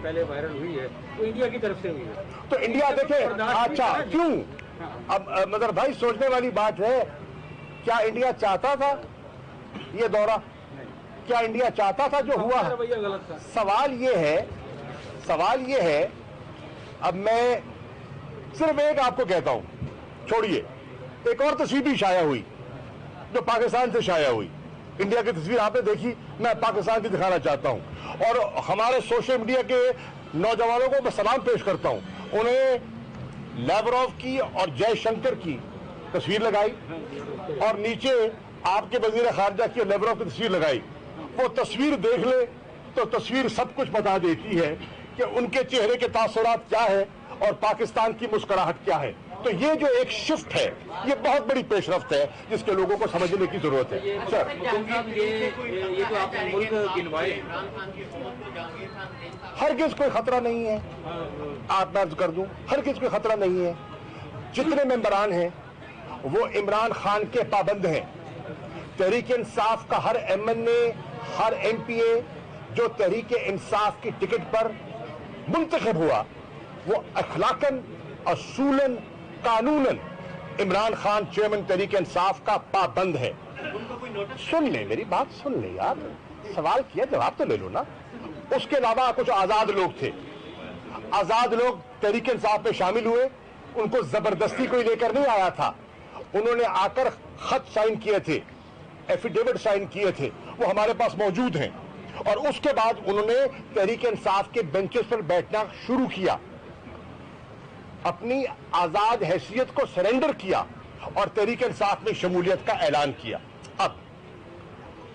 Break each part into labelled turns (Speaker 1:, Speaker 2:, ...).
Speaker 1: पहले वायरल हुई है वो इंडिया की तरफ से हुई है।
Speaker 2: तो इंडिया देखे, अच्छा क्यों? अब मगर भाई सोचने वाली बात है, क्या इंडिया चाहता था ये दौरा? क्या इंडिया चाहता था जो हुआ?
Speaker 1: गलत था।
Speaker 2: सवाल ये है, अब मैं सिर्फ एक आपको कहता हूं, छोड़िए, एक और तस्वीर भी शाया हुई जो पाकिस्तान से शाया हुई। इंडिया की तस्वीर आपने देखी, मैं पाकिस्तान की दिखाना चाहता हूं। और हमारे सोशल मीडिया के नौजवानों को मैं सलाम पेश करता हूं। उन्हें लैवरोव की और जयशंकर की तस्वीर लगाई और नीचे आपके वजीर खारजा की और लैवरोव की तस्वीर लगाई। वो तस्वीर देख ले तो तस्वीर सब कुछ बता देती है कि उनके चेहरे के तासुरात क्या है और पाकिस्तान की मुस्कुराहट क्या है। तो ये जो एक शिफ्ट है, ये बहुत बड़ी पेशरफ्त है जिसके लोगों को समझने की जरूरत है। सर,
Speaker 1: ये तो आपने मुल्क गिनवाए,
Speaker 2: हरगिज़ कोई खतरा नहीं है, आप मैं अर्ज कर दूं, हरगिज़ कोई खतरा नहीं है। जितने मेंबरान हैं वो इमरान खान के पाबंद हैं। तहरीक इंसाफ का हर एमएनए, हर एमपीए जो तहरीक इंसाफ की टिकट पर मुंतखब हुआ, वो अखलाकन, असूलन, कानूनन इमरान खान चेयरमैन तहरीक इंसाफ का पाबंद है। सुन ले मेरी बात, सुन ले यार, सवाल किया जवाब तो ले लो ना। उसके अलावा कुछ आजाद लोग थे, आजाद लोग तहरीक इंसाफ में शामिल हुए, उनको जबरदस्ती कोई लेकर नहीं आया था। उन्होंने आकर खत साइन किए थे, एफिडेविट साइन किए थे, वो हमारे पास मौजूद हैं। और उसके बाद उन्होंने तहरीक इंसाफ के बेंचेस पर बैठना शुरू किया, अपनी आजाद हैसियत को सरेंडर किया और तहरीक इंसाफ में शमूलियत का ऐलान किया। अब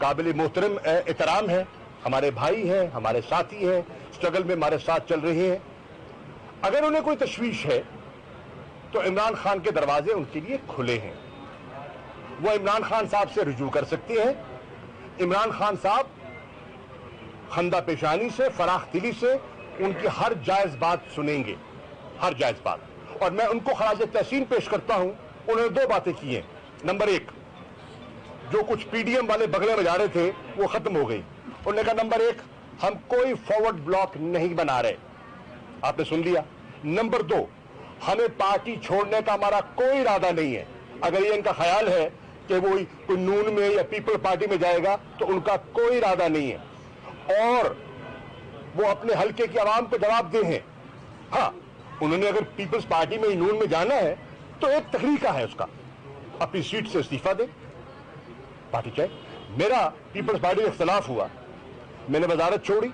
Speaker 2: काबिल मोहतरम एहतराम है, हमारे भाई हैं, हमारे साथी हैं, स्ट्रगल में हमारे साथ चल रहे हैं। अगर उन्हें कोई तशवीश है तो इमरान खान के दरवाजे उनके लिए खुले हैं। वो इमरान खान साहब से रुजू कर सकते हैं। इमरान खान साहब खंदा पेशानी से, फराख दिली से उनकी हर जायज बात सुनेंगे, हर जायज बात। और मैं उनको खराज तहसीन पेश करता हूं। उन्होंने दो बातें की हैं। नंबर एक, जो कुछ पीडीएम वाले बगले बजा रहे थे वो खत्म हो गई। उन्होंने कहा नंबर एक, हम कोई फॉरवर्ड ब्लॉक नहीं बना रहे, आपने सुन लिया। नंबर दो, हमें पार्टी छोड़ने का हमारा कोई इरादा नहीं है। अगर ये इनका ख्याल है कि वो कोई नून में या पीपल पार्टी में जाएगा तो उनका कोई इरादा नहीं है और वो अपने हल्के की आवाम को जवाब दे हैं। हाँ, उन्होंने अगर पीपल्स पार्टी में नून में जाना है तो एक तरीका है उसका, अपनी सीट से इस्तीफा दे, पार्टी चाहे। मेरा पीपल्स पार्टी में इख्तलाफ हुआ, मैंने वजारत छोड़ी,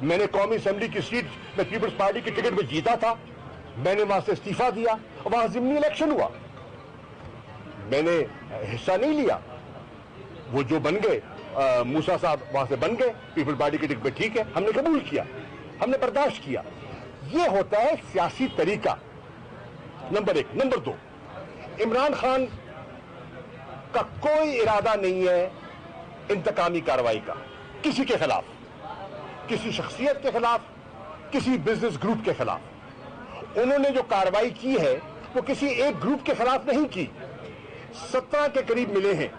Speaker 2: मैंने कौमी असेंबली की सीट में पीपल्स पार्टी की टिकट में जीता था, मैंने वहां से इस्तीफा दिया, वहां जिमनी इलेक्शन हुआ, मैंने हिस्सा नहीं लिया। वो जो बन गए मूसा साहब वहां से बन गए पीपल पार्टी की टिकट पे, ठीक है, हमने कबूल किया, हमने बर्दाश्त किया। ये होता है सियासी तरीका, नंबर एक। नंबर दो, इमरान खान का कोई इरादा नहीं है इंतकामी कार्रवाई का किसी के खिलाफ, किसी शख्सियत के खिलाफ, किसी बिजनेस ग्रुप के खिलाफ। उन्होंने जो कार्रवाई की है वो किसी एक ग्रुप के खिलाफ नहीं की। 17 के करीब मिले हैं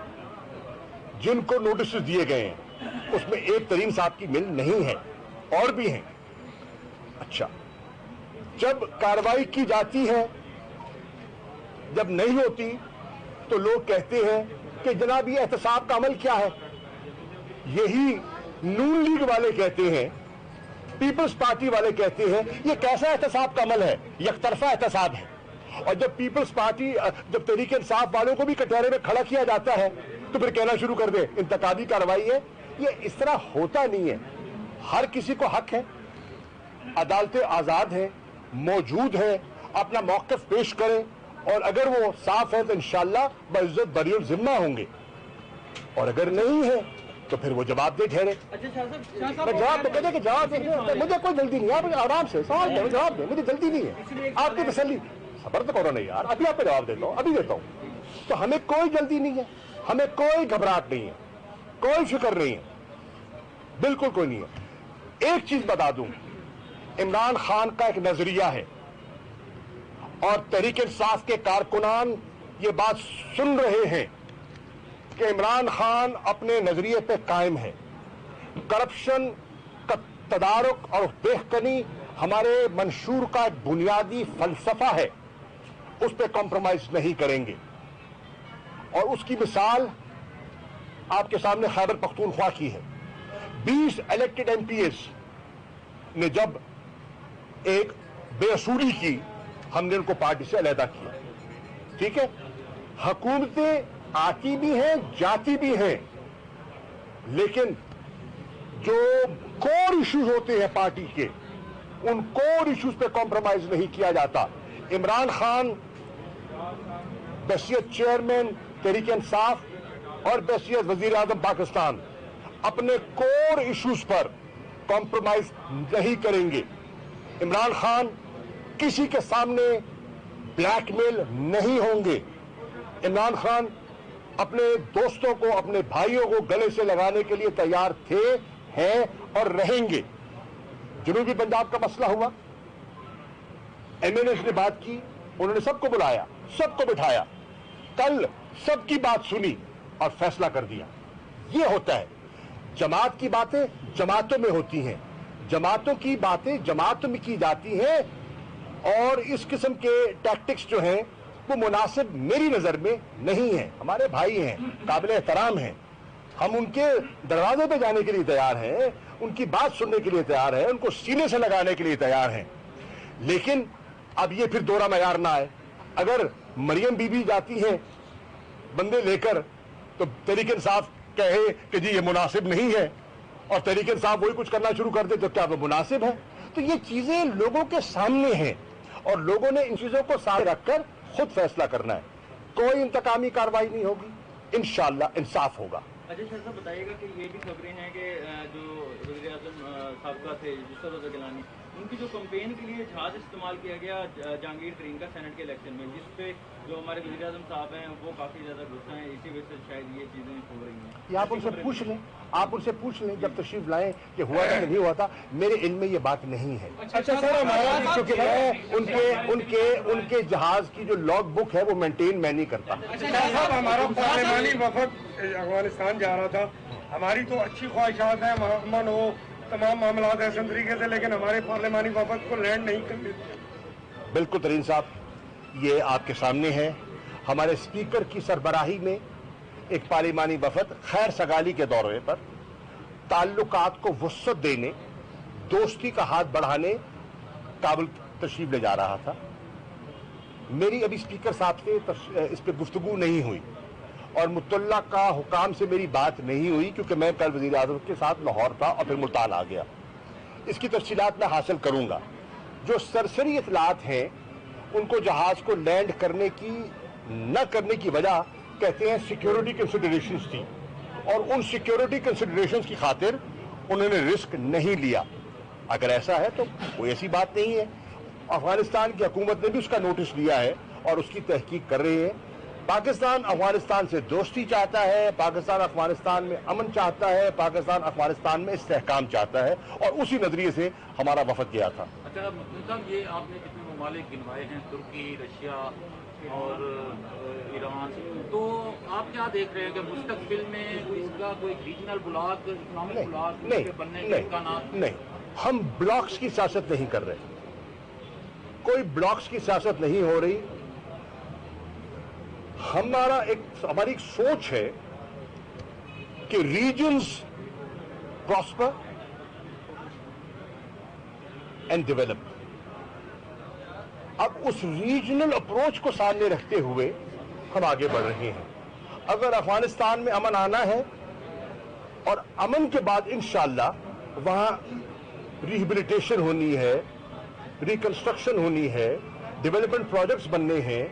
Speaker 2: जिनको नोटिस दिए गए हैं, उसमें एक तरीन साहब की मिल नहीं है, और भी हैं। अच्छा, जब कार्रवाई की जाती है, जब नहीं होती तो लोग कहते हैं कि जनाब ये एहतसाब का अमल क्या है। यही नून लीग वाले कहते हैं, पीपल्स पार्टी वाले कहते हैं ये कैसा एहतसाब का अमल है, यकतरफा एहतसाब है। और जब पीपल्स पार्टी, जब तहरीक इंसाफ वालों को भी कटहरे में खड़ा किया जाता है तो फिर कहना शुरू कर दे इंतकामी कार्रवाई है। ये इस तरह होता नहीं है। हर किसी को हक है, अदालतें आजाद हैं, मौजूद है, अपना मौक़िफ़ पेश करें और अगर वो साफ है तो इंशाअल्लाह बइज्जत बरीउल जिम्मा होंगे, और अगर नहीं है तो फिर वो जवाब दे ठहरे। जवाब दे कि जवाब दे, मुझे कोई जल्दी नहीं है, आप आराम से सवाल दे, जवाब दे, मुझे जल्दी नहीं है। आपकी तसल्ली, सबर तो करो नहीं यार, अभी आपको जवाब देता हूँ, अभी देता हूँ। तो हमें कोई जल्दी नहीं है, हमें कोई घबराहट नहीं है, कोई फिक्र नहीं है, बिल्कुल कोई नहीं है। एक चीज बता दूं, इमरान खान का एक नजरिया है और तहरीक इंसाफ के कारकुनान ये बात सुन रहे हैं कि इमरान खान अपने नजरिए पे कायम है। करप्शन का तदारुक और बेहकनी हमारे मंशूर का एक बुनियादी फलसफा है, उस पर कॉम्प्रोमाइज नहीं करेंगे। और उसकी मिसाल आपके सामने खैबर पख्तूनख्वा की है। 20 इलेक्टेड एमपीएस ने जब एक बेअसूली की, हमने उनको पार्टी से अलहदा किया। ठीक है, हुकूमतें आती भी हैं, जाती भी हैं, लेकिन जो कोर इश्यूज होते हैं पार्टी के, उन कोर इश्यूज पे कॉम्प्रोमाइज नहीं किया जाता। इमरान खान बहसियत चेयरमैन तहरीक इंसाफ और बहसियत वजीर आजम पाकिस्तान अपने कोर इश्यूज पर कॉम्प्रोमाइज नहीं करेंगे। इमरान खान किसी के सामने ब्लैकमेल नहीं होंगे। इमरान खान अपने दोस्तों को, अपने भाइयों को गले से लगाने के लिए तैयार थे, हैं और रहेंगे। जनूबी पंजाब का मसला हुआ, एमएनएस ने बात की, उन्होंने सबको बुलाया, सबको बिठाया, कल सबकी बात सुनी और फैसला कर दिया। ये होता है। जमात की बातें जमातों में होती हैं, जमातों की बातें जमातों में की जाती हैं, और इस किस्म के टैक्टिक्स जो हैं वो मुनासिब मेरी नजर में नहीं है। हमारे भाई हैं, काबिल एहतराम हैं, हम उनके दरवाजे पे जाने के लिए तैयार हैं, उनकी बात सुनने के लिए तैयार हैं, उनको सीने से लगाने के लिए तैयार हैं। लेकिन अब ये फिर दोहरा मयार ना आए। अगर मरियम बीबी जाती हैं बंदे लेकर, तो तहरीक इंसाफ कहे कि जी ये मुनासिब नहीं है, और तहरीक इंसाफ वही कुछ करना शुरू कर दे, तो क्या वो मुनासिब है? तो ये चीजें लोगों के सामने हैं, और लोगों ने इन चीजों को सामने रखकर खुद फैसला करना है। कोई इंतकामी कार्रवाई नहीं होगी, इंशाअल्लाह इंसाफ होगा।
Speaker 3: अजय सर साहब बताइएगा कि ये भी खबरें हैं कि जो वज़ीर आज़म साबिक़ा थे नुसरत गिलानी, उनकी जो कैंपेन के लिए जहाज इस्तेमाल किया गया जहांगीर तरीन का सेनेट के इलेक्शन में, जिस पे जो हमारे वज़ीर आज़म साहब हैं वो काफ़ी ज़्यादा गुस्सा हैं, इसी वजह से शायद ये चीज़ें हो रही हैं।
Speaker 2: ये आप उनसे पूछ लें, आप उनसे पूछ लें जब तशरीफ लाएं कि हुआ था नहीं हुआ था। मेरे इल्म में ये बात नहीं है। अच्छा सर, हमारा क्योंकि मैं उनके जहाज की जो लॉग बुक है वो मेंटेन मैं नहीं करता।
Speaker 4: साहब, हमारा पार्लिमानी वफद अफगानिस्तान जा रहा था, हमारी तो अच्छी ख्वाहिशात हैं, अमन हो, तमाम मामला ऐसे तरीके से, लेकिन हमारे पार्लिमानी वफद को लैंड नहीं करने देते।
Speaker 2: बिल्कुल तरीन साहब, ये आपके सामने है। हमारे स्पीकर की सरबराही में एक पार्लिमानी वफद खैर सगाली के दौरे पर ताल्लुकात को वुस्अत देने, दोस्ती का हाथ बढ़ाने काबुल तशरीफ ले जा रहा था। मेरी अभी स्पीकर साहब से इस पर गुफ्तगू नहीं हुई, और मुतल्ला का हुकाम से मेरी बात नहीं हुई, क्योंकि मैं कल वज़ीर आज़म के साथ लाहौर था और फिर मुल्तान आ गया। इसकी तफसीलात मैं हासिल करूंगा। जो सरसरी इतलात हैं, उनको जहाज को लैंड करने की न करने की वजह कहते हैं सिक्योरिटी कंसिडरेशंस थी, और उन सिक्योरिटी कंसिडरेशंस की खातिर उन्होंने रिस्क नहीं लिया। अगर ऐसा है तो कोई ऐसी बात नहीं है। अफगानिस्तान की हुकूमत ने भी उसका नोटिस लिया है और उसकी तहकीक कर रही है। पाकिस्तान अफगानिस्तान से दोस्ती चाहता है, पाकिस्तान अफगानिस्तान में अमन चाहता है, पाकिस्तान अफगानिस्तान में इस्तेहकाम चाहता है, और उसी नजरिए से हमारा वफद गया था।
Speaker 1: अच्छा साहब, ये आपने कितने ममालिक गिनवाए हैं, तुर्की, रशिया और ईरान, तो आप क्या देख रहे हैं कि मुस्तकबिल में इसका कोई रीजनल ब्लॉक, इकोनॉमिक ब्लॉक बनने के इम्कानात?
Speaker 2: नहीं, हम ब्लॉक्स की सियासत नहीं कर रहे, कोई ब्लॉक्स की सियासत नहीं हो रही। हमारी एक सोच है कि रीजन्स प्रॉस्पर एंड डेवलप। अब उस रीजनल अप्रोच को सामने रखते हुए हम आगे बढ़ रहे हैं। अगर अफगानिस्तान में अमन आना है, और अमन के बाद इंशाअल्लाह वहां रिहेबिलिटेशन होनी है, रिकंस्ट्रक्शन होनी है, डेवलपमेंट प्रोजेक्ट्स बनने हैं,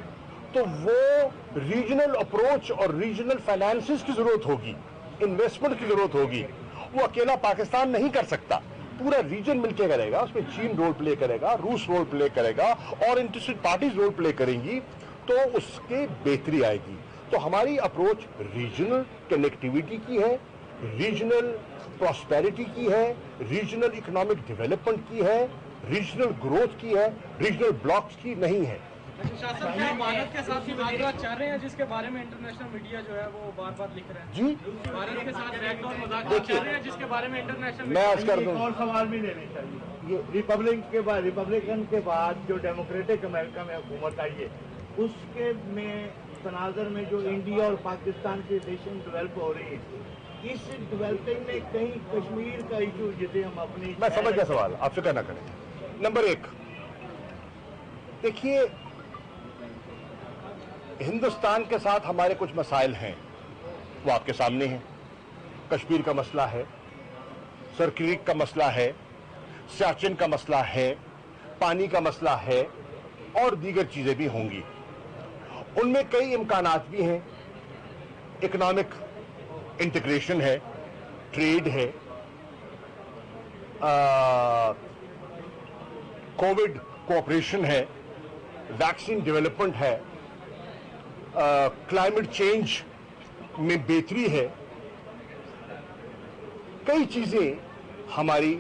Speaker 2: तो वो रीजनल अप्रोच और रीजनल फाइनेंसेस की जरूरत होगी, इन्वेस्टमेंट की जरूरत होगी। वो अकेला पाकिस्तान नहीं कर सकता, पूरा रीजन मिलकर करेगा। उसमें चीन रोल प्ले करेगा, रूस रोल प्ले करेगा, और इंटरेस्टेड पार्टीज रोल प्ले करेंगी, तो उसके बेहतरी आएगी। तो हमारी अप्रोच रीजनल कनेक्टिविटी की है, रीजनल प्रॉस्पेरिटी की है, रीजनल इकोनॉमिक डेवलपमेंट की है, रीजनल ग्रोथ की है, रीजनल ब्लॉक्स की नहीं है।
Speaker 5: शासन क्या भारत के साथ मुज़ाकरात चाह रहे हैं, जिसके बारे में इंटरनेशनल मीडिया जो है वो बार बार लिख रहा है?
Speaker 2: जी
Speaker 5: भारत के साथ बैकडोर मुज़ाकरात चाह रहे हैं, जिसके बारे में इंटरनेशनल
Speaker 2: मैं अर्ज कर दूं,
Speaker 6: और सवाल भी लेने चाहिए। ये रिपब्लिकन के बाद जो डेमोक्रेटिक अमेरिका में हुकूमत आई है, उसके में तनाजर में जो इंडिया और पाकिस्तान की रिलेशन डेवलप हो रही है, इस डेवलपिंग में कहीं कश्मीर का इशू जिसे हम अपनी
Speaker 2: मैं समझ गया सवाल, आप फिक्र ना करें। नंबर एक, देखिए हिंदुस्तान के साथ हमारे कुछ मसाइल हैं, वो आपके सामने हैं। कश्मीर का मसला है, सरक्रीक का मसला है, सियाचिन का मसला है, पानी का मसला है और दीगर चीजें भी होंगी। उनमें कई इम्कानात भी हैं, इकोनॉमिक इंटीग्रेशन है, ट्रेड है, कोविड कोऑपरेशन है, वैक्सीन डेवलपमेंट है, क्लाइमेट चेंज में बेहतरी है। कई चीजें हमारी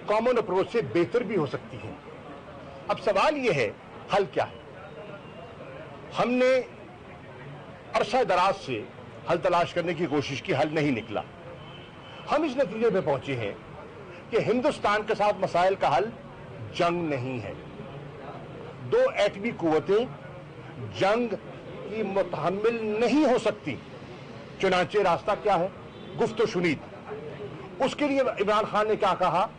Speaker 2: कॉमन अप्रोच से बेहतर भी हो सकती हैं। अब सवाल यह है हल क्या है। हमने अरसा दराज से हल तलाश करने की कोशिश की, हल नहीं निकला। हम इस नतीजे पे पहुंचे हैं कि हिंदुस्तान के साथ मसाइल का हल जंग नहीं है। दो एटमी कुव्वतें जंग की मुतहम्मिल नहीं हो सकती। चुनांचे रास्ता क्या है? गुफ्तो शुनीद। उसके लिए इमरान खान ने क्या कहा?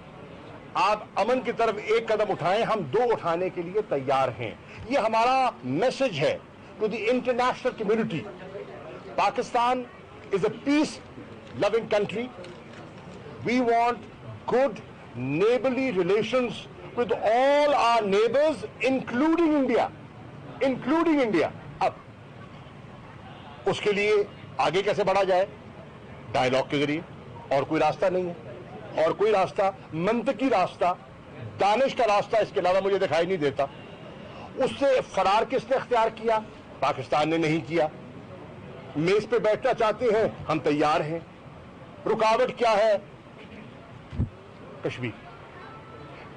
Speaker 2: आप अमन की तरफ एक कदम उठाएं, हम दो उठाने के लिए तैयार हैं। ये हमारा मैसेज है to the international community. Pakistan is a peace loving country. We want good neighbourly relations with all our neighbors, including India. अब उसके लिए आगे कैसे बढ़ा जाए? डायलॉग के जरिए, और कोई रास्ता नहीं है। और कोई रास्ता, मंतकी रास्ता, दानिश का रास्ता इसके अलावा मुझे दिखाई नहीं देता। उससे फरार किसने इख्तियार किया? पाकिस्तान ने नहीं किया। मेज पे बैठना चाहते हैं, हम तैयार हैं। रुकावट क्या है?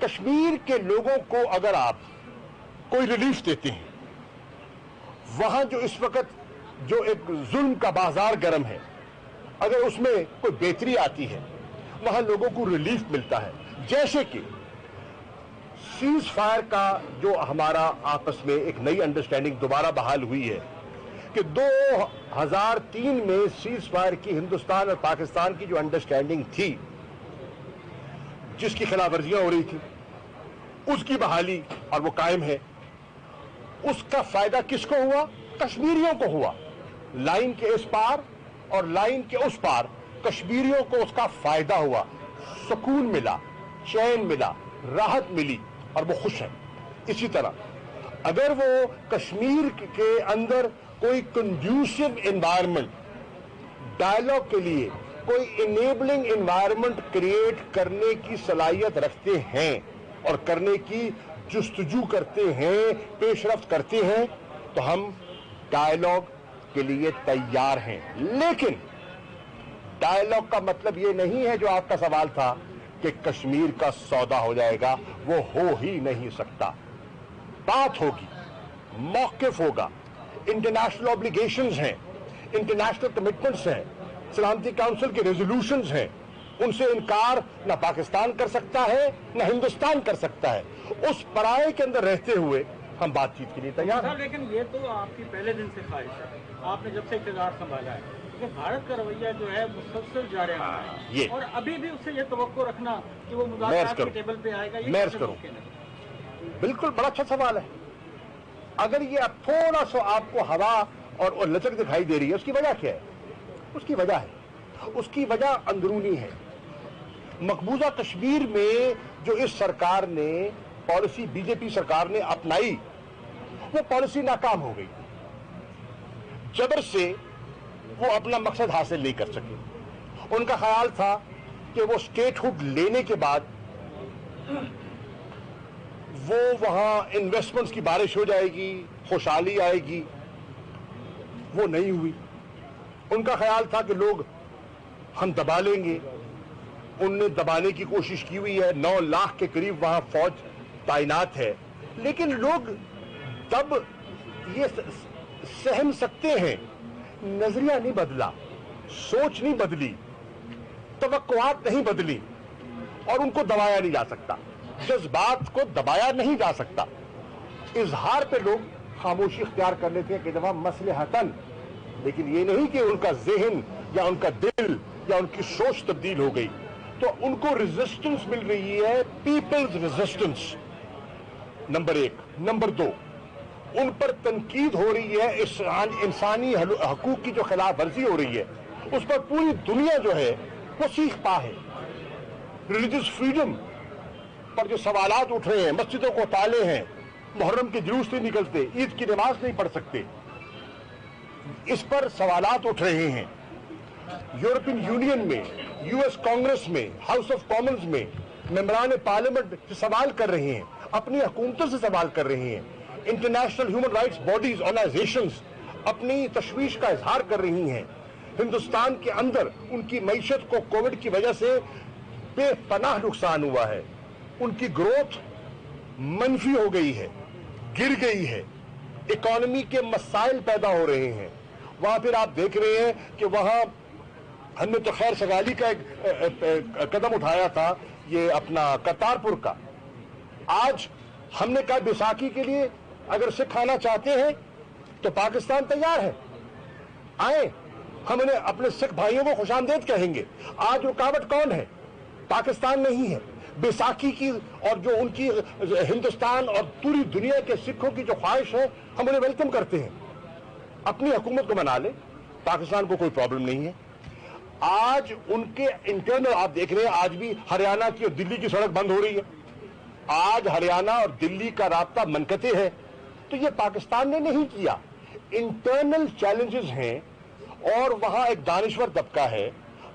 Speaker 2: कश्मीर के लोगों को अगर आप कोई रिलीफ देते हैं, वहां जो इस वक्त जो एक जुल्म का बाजार गर्म है, अगर उसमें कोई बेहतरी आती है, वहां लोगों को रिलीफ मिलता है। जैसे कि सीज फायर का जो हमारा आपस में एक नई अंडरस्टैंडिंग दोबारा बहाल हुई है कि 2003 में सीज फायर की हिंदुस्तान और पाकिस्तान की जो अंडरस्टैंडिंग थी, जिसकी खिलाफ वर्जियां हो रही थी, उसकी बहाली और वो कायम है। उसका फायदा किसको हुआ? कश्मीरियों को हुआ। लाइन के इस पार और लाइन के उस पार कश्मीरियों को उसका फायदा हुआ। सुकून मिला, चैन मिला, राहत मिली और वो खुश है। इसी तरह अगर वो कश्मीर के अंदर कोई कंड्यूसिव एनवायरनमेंट, डायलॉग के लिए कोई इनेबलिंग एनवायरनमेंट क्रिएट करने की सलाहियत रखते हैं और करने की जुस्तजू करते हैं, पेशरफ्त करते हैं, तो हम डायलॉग के लिए तैयार हैं। लेकिन डायलॉग का मतलब ये नहीं है जो आपका सवाल था कि कश्मीर का सौदा हो जाएगा। वो हो ही नहीं सकता। बात होगी, मौक़िफ़ होगा, इंटरनेशनल ऑब्लिगेशंस हैं, इंटरनेशनल कमिटमेंट्स हैं, सलामती काउंसिल के रेजोल्यूशंस हैं। उनसे इनकार न पाकिस्तान कर सकता है न हिंदुस्तान कर सकता है। उस पराये के अंदर रहते हुए हम बातचीत के लिए तैयार हैं।
Speaker 5: लेकिन ये तो आपकी पहले दिन से ख्वाहिश है, आपने जब से इक़्तिदार संभाला है, कि भारत का रवैया जो है मुसलसल जारी है और अभी भी उससे ये तवक्को रखना कि वो मुज़ाकरात की टेबल पे आएगा, ये कैसे मुमकिन है?
Speaker 2: बिल्कुल, बड़ा अच्छा सवाल है। अगर ये अब थोड़ा सा आपको हवा और लचक दिखाई दे रही है, उसकी वजह क्या है? उसकी वजह अंदरूनी है। मकबूजा कश्मीर में जो इस सरकार ने पॉलिसी, बीजेपी सरकार ने अपनाई, वो पॉलिसी नाकाम हो गई। जबर से वो अपना मकसद हासिल नहीं कर सके। उनका ख्याल था कि वो स्टेटहुड लेने के बाद वो वहां इन्वेस्टमेंट्स की बारिश हो जाएगी, खुशहाली आएगी। वो नहीं हुई। उनका ख्याल था कि लोग हम दबा लेंगे। उनने दबाने की कोशिश की हुई है। 9 लाख के करीब वहां फौज तैनात है, लेकिन लोग तब ये सहम सकते हैं। नजरिया नहीं बदला, सोच नहीं बदली, तवक्कुआत नहीं बदली, और उनको दबाया नहीं जा सकता, जज्बात को दबाया नहीं जा सकता। इजहार पे लोग खामोशी इख्तियार कर लेते हैं कि दफा मसलहतन, लेकिन ये नहीं कि उनका ज़हन या उनका दिल या उनकी सोच तब्दील हो गई। तो उनको रेजिस्टेंस मिल रही है, पीपल्स रेजिस्टेंस, नंबर 1। नंबर 2, उन पर तनकीद हो रही है, इंसानी हकूक की जो खिलाफ वर्जी हो रही है उस पर पूरी दुनिया जो है वो सीख पा है। रिलीजियस फ्रीडम पर जो सवालात उठ रहे हैं, मस्जिदों को ताले हैं, मुहर्रम के जुलूस नहीं निकलते, ईद की नमाज नहीं पढ़ सकते, इस पर सवालात उठ रहे हैं। यूरोपियन यूनियन में, यूएस कांग्रेस में, हाउस ऑफ कॉमन्स में मेंबरान पार्लियामेंट से सवाल कर रहे हैं, अपनी हुकूमतों से सवाल कर रहे हैं। International human rights bodies, organisations अपनी तशवीश का इजहार कर रही हैं। हिंदुस्तान के अंदर उनकी मईशत को कोविड की वजह से बेपनाह नुकसान हुआ है, उनकी ग्रोथ मनफी हो गई है, गिर गई है, इकोनॉमी के मसाइल पैदा हो रहे हैं। वहां फिर आप देख रहे हैं कि वहां हमने तो खैर सगाली का एक कदम उठाया था, ये अपना करतारपुर का। आज हमने कहा बैसाखी के लिए अगर सिख खाना चाहते हैं तो पाकिस्तान तैयार है, आए, हम उन्हें अपने सिख भाइयों को खुशामदीद कहेंगे। आज रुकावट कौन है? पाकिस्तान नहीं है। बैसाखी की और जो उनकी हिंदुस्तान और पूरी दुनिया के सिखों की जो ख्वाहिश है, हम उन्हें वेलकम करते हैं। अपनी हुकूमत को मना ले, पाकिस्तान को कोई प्रॉब्लम नहीं है। आज उनके इंटरनल आप देख रहे हैं, आज भी हरियाणा की और दिल्ली की सड़क बंद हो रही है। आज हरियाणा और दिल्ली का रास्ता मनकते है, तो ये पाकिस्तान ने नहीं किया, इंटरनल चैलेंजेस हैं। और वहां एक दानिश्वर तबका है,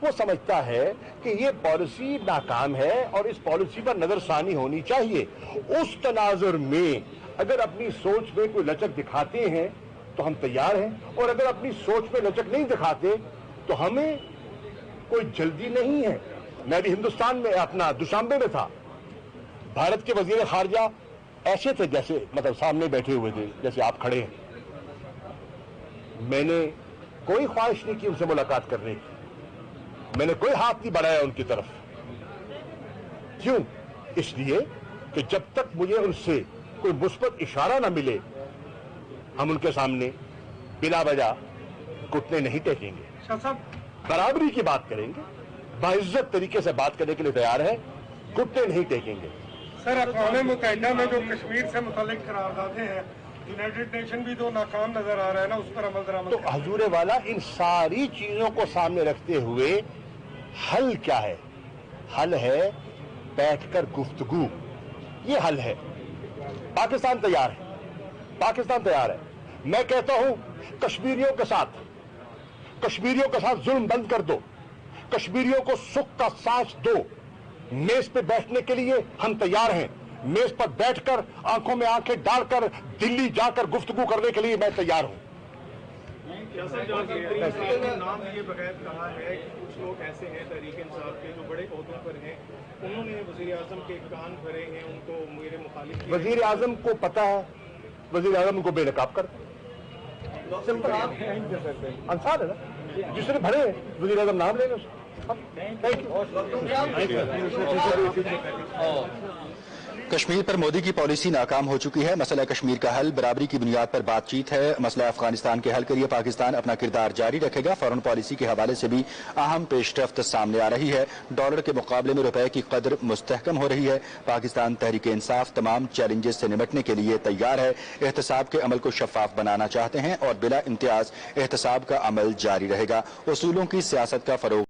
Speaker 2: वो समझता है कि ये पॉलिसी नाकाम है और इस पॉलिसी पर नजरसानी होनी चाहिए। उस तनाजुर में अगर अपनी सोच में कोई लचक दिखाते हैं तो हम तैयार हैं, और अगर अपनी सोच में लचक नहीं दिखाते तो हमें कोई जल्दी नहीं है। मैं भी हिंदुस्तान में अपना दुशांबे में था, भारत के वजीर खारजा ऐसे थे जैसे मतलब सामने बैठे हुए थे जैसे आप खड़े हैं। मैंने कोई ख्वाहिश नहीं की उनसे मुलाकात करने की, मैंने कोई हाथ नहीं बढ़ाया उनकी तरफ। क्यों? इसलिए कि जब तक मुझे उनसे कोई मुस्बत इशारा ना मिले, हम उनके सामने बिला वजह घुटने नहीं टेकेंगे। बराबरी की बात करेंगे, बाइज्जत तरीके से बात करने के लिए तैयार है, घुटने नहीं टेकेंगे।
Speaker 4: सर, अक़वाम मुत्तहिदा में जो कश्मीर से मुतालिक करारदादें हैं, यूनाइटेड नेशन भी तो नाकाम नजर आ रहा है ना, उस पर अमल दरामद।
Speaker 2: तो हजूर वाला, इन सारी चीजों को सामने रखते हुए हल क्या है? हल है बैठकर गुफ्तगू, ये हल है। पाकिस्तान तैयार है, पाकिस्तान तैयार है। मैं कहता हूं कश्मीरियों के साथ जुल्म बंद कर दो, कश्मीरियों को सुख का सांस दो। मेज पे बैठने के लिए हम तैयार हैं, मेज पर बैठकर आंखों में आंखें डालकर दिल्ली जाकर गुफ्तगू करने के लिए मैं तैयार हूं।
Speaker 7: नाम ये बगैर कहा है कि कुछ लोग ऐसे हैं तहरीक इंसाफ के जो बड़े ओहदों पर हैं, उन्होंने वजीर आजम के कान भरे हैं, उनको मेरे मुखालिफ।
Speaker 2: वजीर आजम को पता है, वजीर आजम उनको बेनकाब कर अंसार है ना, जिसने भरे वजीर आजम नाम लेंगे उसको।
Speaker 8: कश्मीर पर मोदी की पॉलिसी नाकाम हो चुकी है। मसला कश्मीर का हल बराबरी की बुनियाद पर बातचीत है। मसला अफगानिस्तान के हल के लिए पाकिस्तान अपना किरदार जारी रखेगा। फॉरेन पॉलिसी के हवाले से भी अहम पेशरफ्त सामने आ रही है। डॉलर के मुकाबले में रुपए की कदर मुस्तहकम हो रही है। पाकिस्तान तहरीक इंसाफ तमाम चैलेंजेस से निपटने के लिए तैयार है। एहतसाब के अमल को शफाफ बनाना चाहते हैं और बिला इम्तियाज एहतसाब का अमल जारी रहेगा। उसूलों की सियासत का फरोग